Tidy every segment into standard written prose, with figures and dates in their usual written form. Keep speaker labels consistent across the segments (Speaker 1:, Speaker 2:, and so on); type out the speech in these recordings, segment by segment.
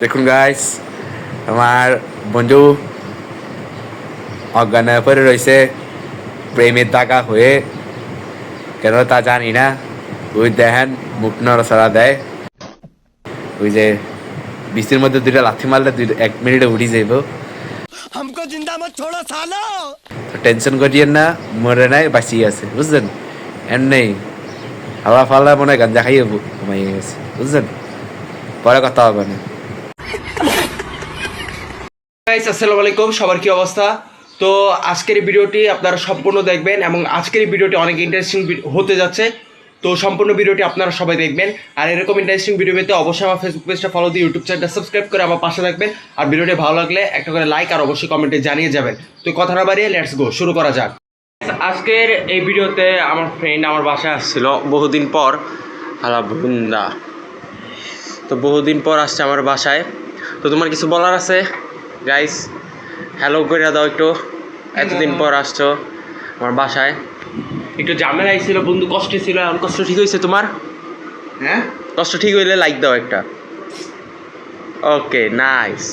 Speaker 1: দেখুন গাইস, আমার বন্ধু অজ্ঞান হয়ে পড়ে রয়েছে প্রেমের দাগা হয়ে, কেন তা জানি না। ওই দেখেন মুখ নড়াচড়া দেয়, ওই যে বৃষ্টির মধ্যে দুইটা লাথি মারলে 1 মিনিটে উঠি যাইব।
Speaker 2: हमको जिंदा मत छोड़ो सालो।
Speaker 1: টেনশন করিয়েন না, মরে নাই বাঁচিয়ে আছে, বুঝলেন? এমনি হাওয়া ফালা মনে হয় গাঞ্জা খাইয়ে ঘুমাইয়ে গেছে, বুঝলেন? পরে কথা হবে না।
Speaker 3: গাইস আসসালামু আলাইকুম, সবার কি অবস্থা? তো আজকের এই ভিডিওটি আপনারা সম্পূর্ণ দেখবেন এবং আজকের এই ভিডিওটি অনেক ইন্টারেস্টিং হতে যাচ্ছে। তো সম্পূর্ণ ভিডিওটি আপনারা সবাই দেখবেন। আর এরকম ইন্টারেস্টিং ভিডিও পেতে অবশ্যই আমার ফেসবুক পেজটা ফলো দিয়ে ইউটিউব চ্যানেলটা সাবস্ক্রাইব করে আমার পাশে থাকবেন। আর ভিডিওটি ভালো লাগলে একটা করে লাইক আর অবশ্যই কমেন্টে জানিয়ে যাবেন। তো কথা না বাড়িয়ে লেটস গো, শুরু করা যাক। আজকের এই ভিডিওতে আমার ফ্রেন্ড আমার বাসায় আসছিল বহুদিন পর। হালা বুন্দা, তো বহুদিন পর আসছে আমার বাসায়। তো তোমার কিছু বলার আছে গাইস? হ্যালো করে দাও একটু, এতদিন পর আসছো আমার বাসায়। একটু ঝামেলা ছিল বন্ধু, কষ্ট ছিল, এখন কষ্ট ঠিক হয়েছে তোমার? হ্যাঁ, কষ্ট ঠিক হইলে লাইক দাও একটা। Okay nice.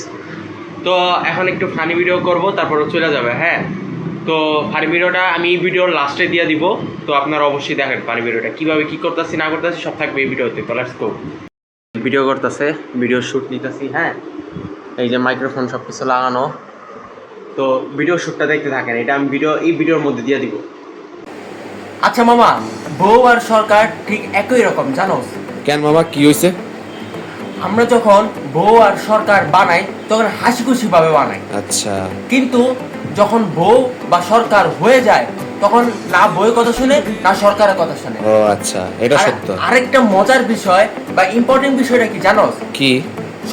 Speaker 3: তো এখন একটু ফানি ভিডিও করব, তারপর চলে যাবে। হ্যাঁ, তো ফানি ভিডিওটা আমি এই ভিডিওর লাস্টে দিয়ে দিব। তো আপনারা অবশ্যই দেখেন ফানি ভিডিওটা কীভাবে কী করতেছি না করতেছি সব থাকবে এই ভিডিওতে। তো লেটস গো। ভিডিও করতেছে, ভিডিও শ্যুট নিতেছি। হ্যাঁ, এই যে মাইক্রোফোন সব কিছু লাগানো। তো ভিডিও শ্যুটটা দেখতে থাকেন, এটা আমি এই ভিডিওর মধ্যে দিয়ে দিব।
Speaker 4: আচ্ছা মামা, বউ আর সরকার ঠিক একই রকম জানো?
Speaker 1: কেন মামা, কি হয়েছে?
Speaker 4: আমরা যখন বউ আর সরকার বানাই তখন হাসি খুশি ভাবে বানাই,
Speaker 1: আচ্ছা,
Speaker 4: কিন্তু যখন বউ বা সরকার হয়ে যায় তখন না বউয়ের কথা শুনে না সরকারের কথা শুনে।
Speaker 1: ও আচ্ছা, এটা
Speaker 4: আর
Speaker 1: সত্য।
Speaker 4: আরেকটা মজার বিষয় বা ইম্পর্টেন্ট বিষয়টা কি জানো?
Speaker 1: কি?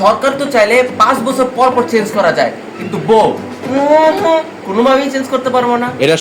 Speaker 4: সরকার তো চাইলে 5 বছর পর পর চেঞ্জ করা যায়, কিন্তু বউ কোনোভাবেই চেঞ্জ করতে পারবো না।
Speaker 1: এটা